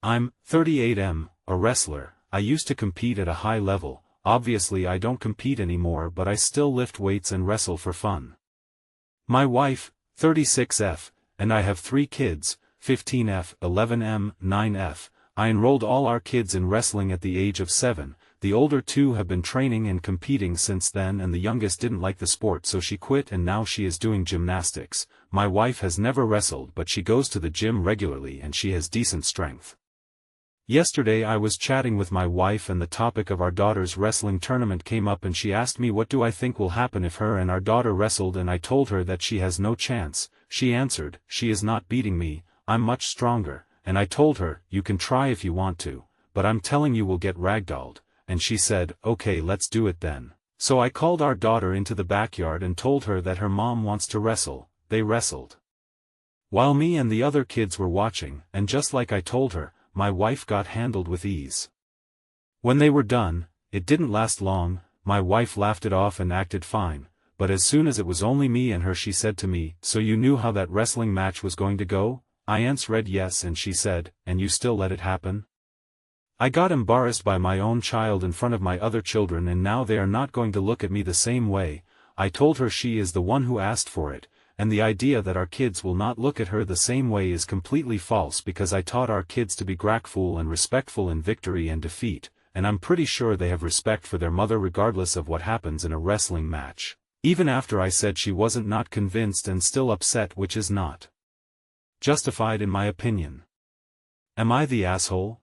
I'm 38M, a wrestler. I used to compete at a high level. Obviously I don't compete anymore, but I still lift weights and wrestle for fun. My wife, 36F, and I have 3 kids, 15F, 11M, 9F. I enrolled all our kids in wrestling at the age of 7. The older 2 have been training and competing since then, and the youngest didn't like the sport, so she quit and now she is doing gymnastics. My wife has never wrestled, but she goes to the gym regularly and she has decent strength. Yesterday I was chatting with my wife and the topic of our daughter's wrestling tournament came up, and she asked me what do I think will happen if her and our daughter wrestled, and I told her that she has no chance. She answered, "She is not beating me, I'm much stronger," and I told her, "You can try if you want to, but I'm telling you we'll get ragdolled," and she said, "Okay, let's do it then." So I called our daughter into the backyard and told her that her mom wants to wrestle. They wrestled, while me and the other kids were watching, and just like I told her, my wife got handled with ease. When they were done, it didn't last long. My wife laughed it off and acted fine, but as soon as it was only me and her she said to me, "So you knew how that wrestling match was going to go?" I answered yes, and she said, "And you still let it happen?" I got embarrassed by my own child in front of my other children, and now they are not going to look at me the same way. I told her she is the one who asked for it, and the idea that our kids will not look at her the same way is completely false, because I taught our kids to be grateful and respectful in victory and defeat, and I'm pretty sure they have respect for their mother regardless of what happens in a wrestling match. Even after I said she wasn't not convinced and still upset, which is not justified in my opinion. Am I the asshole?